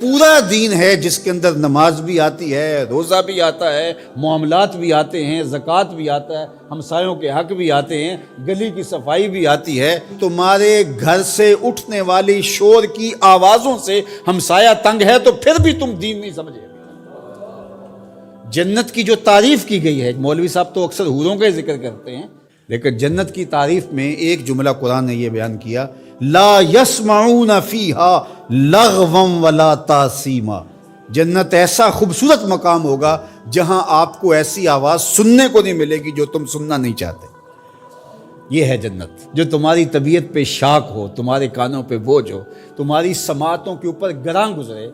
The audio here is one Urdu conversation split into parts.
پورا دین ہے جس کے اندر نماز بھی آتی ہے، روزہ بھی آتا ہے، معاملات بھی آتے ہیں، زکوٰۃ بھی آتا ہے، ہمسایوں کے حق بھی آتے ہیں، گلی کی صفائی بھی آتی ہے۔ تمہارے گھر سے اٹھنے والی شور کی آوازوں سے ہمسایہ تنگ ہے تو پھر بھی تم دین نہیں سمجھے۔ جنت کی جو تعریف کی گئی ہے، مولوی صاحب تو اکثر حوروں کا ذکر کرتے ہیں، لیکن جنت کی تعریف میں ایک جملہ قرآن نے یہ بیان کیا، لا یسمعون فیہا لغوا ولا تاثیما۔ جنت ایسا خوبصورت مقام ہوگا جہاں آپ کو ایسی آواز سننے کو نہیں ملے گی جو تم سننا نہیں چاہتے۔ یہ ہے جنت، جو تمہاری طبیعت پہ شاک ہو، تمہارے کانوں پہ بوجھ ہو، تمہاری سماعتوں کے اوپر گراں گزرے،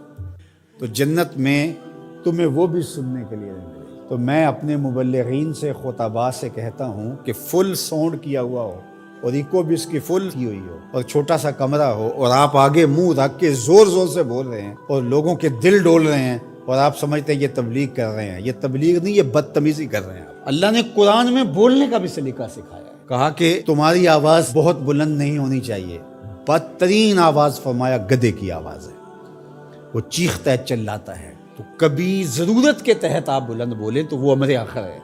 تو جنت میں تمہیں وہ بھی سننے کے لیے نہیں ملے۔ تو میں اپنے مبلغین سے، خطباء سے کہتا ہوں کہ فل ساؤنڈ کیا ہوا ہو اور ایکو بھی اس کی فل کی ہوئی ہو اور چھوٹا سا کمرہ ہو اور آپ آگے منہ رکھ کے زور زور سے بول رہے ہیں اور لوگوں کے دل ڈول رہے ہیں اور آپ سمجھتے ہیں یہ تبلیغ کر رہے ہیں۔ یہ تبلیغ نہیں، یہ بدتمیزی کر رہے ہیں۔ اللہ نے قرآن میں بولنے کا بھی سلیقہ سکھایا ہے، کہا کہ تمہاری آواز بہت بلند نہیں ہونی چاہیے، بدترین آواز فرمایا گدھے کی آواز ہے، وہ چیختا ہے، چلاتا ہے۔ تو کبھی ضرورت کے تحت آپ بلند بولیں تو وہ امر آخر ہے۔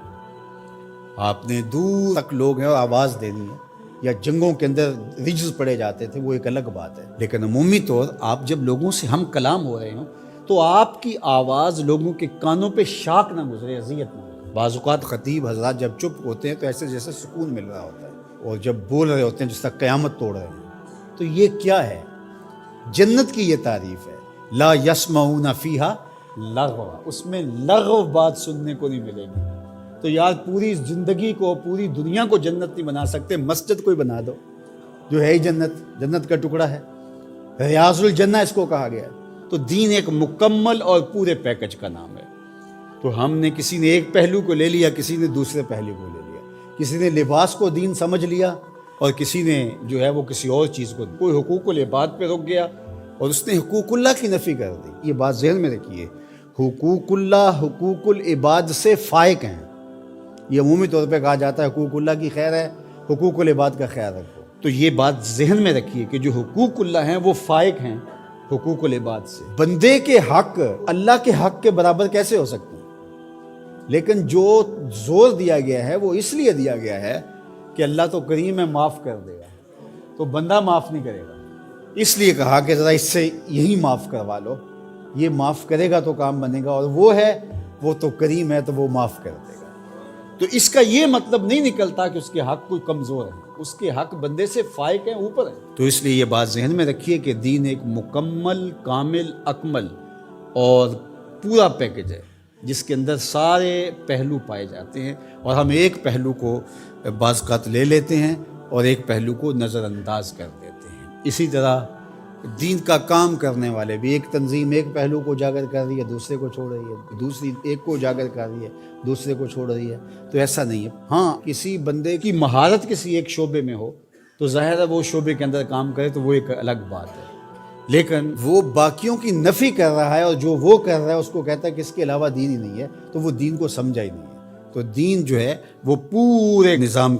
آپ نے دور تک لوگ ہیں اور آواز دینی ہے، یا جنگوں کے اندر رجز پڑے جاتے تھے، وہ ایک الگ بات ہے، لیکن عمومی طور آپ جب لوگوں سے ہم کلام ہو رہے ہوں تو آپ کی آواز لوگوں کے کانوں پہ شاک نہ گزرے، اذیت نہ ہو۔ بعض اوقات خطیب حضرات جب چپ ہوتے ہیں تو ایسے جیسے سکون مل رہا ہوتا ہے، اور جب بول رہے ہوتے ہیں جس طرح قیامت توڑ رہے ہیں۔ تو یہ کیا ہے؟ جنت کی یہ تعریف ہے، لا یسمعون فیہا لغو، اس میں لغو بات سننے کو نہیں ملے گی۔ تو یار پوری زندگی کو، پوری دنیا کو جنت نہیں بنا سکتے، مسجد کوئی بنا دو جو ہے ہی جنت کا ٹکڑا ہے، ریاض الجنہ اس کو کہا گیا ہے۔ تو دین ایک مکمل اور پورے پیکج کا نام ہے۔ تو ہم نے کسی نے ایک پہلو کو لے لیا، کسی نے دوسرے پہلو کو لے لیا، کسی نے لباس کو دین سمجھ لیا اور کسی نے جو ہے وہ کسی اور چیز کو، کوئی حقوق العباد پہ رک گیا اور اس نے حقوق اللہ کی نفی کر دی۔ یہ بات ذہن میں رکھیے، حقوق اللہ حقوق العباد سے فائق ہیں۔ یہ عمومی طور پہ کہا جاتا ہے حقوق اللہ کی خیر ہے، حقوق العباد کا خیال رکھو۔ تو یہ بات ذہن میں رکھیے کہ جو حقوق اللہ ہیں وہ فائق ہیں حقوق العباد سے۔ بندے کے حق اللہ کے حق کے برابر کیسے ہو سکتے ہیں؟ لیکن جو زور دیا گیا ہے وہ اس لیے دیا گیا ہے کہ اللہ تو کریم ہے، معاف کر دے گا، تو بندہ معاف نہیں کرے گا، اس لیے کہا کہ ذرا اس سے یہی معاف کروا لو، یہ معاف کرے گا تو کام بنے گا، اور وہ تو کریم ہے تو وہ معاف کر دے گا۔ تو اس کا یہ مطلب نہیں نکلتا کہ اس کے حق کوئی کمزور ہے، اس کے حق بندے سے فائق ہیں، اوپر ہے۔ تو اس لیے یہ بات ذہن میں رکھیے کہ دین ایک مکمل، کامل، اکمل اور پورا پیکج ہے جس کے اندر سارے پہلو پائے جاتے ہیں، اور ہم ایک پہلو کو بعض اوقات لے لیتے ہیں اور ایک پہلو کو نظر انداز کر دیتے ہیں۔ اسی طرح دین کا کام کرنے والے بھی، ایک تنظیم ایک پہلو کو اجاگر کر رہی ہے، دوسرے کو چھوڑ رہی ہے، دوسری ایک کو اجاگر کر رہی ہے، دوسرے کو چھوڑ رہی ہے۔ تو ایسا نہیں ہے۔ ہاں، کسی بندے کی مہارت کسی ایک شعبے میں ہو تو ظاہر ہے وہ شعبے کے اندر کام کرے تو وہ ایک الگ بات ہے، لیکن وہ باقیوں کی نفی کر رہا ہے اور جو وہ کر رہا ہے اس کو کہتا ہے کہ اس کے علاوہ دین ہی نہیں ہے، تو وہ دین کو سمجھا ہی نہیں ہے۔ تو دین جو ہے وہ پورے نظام کا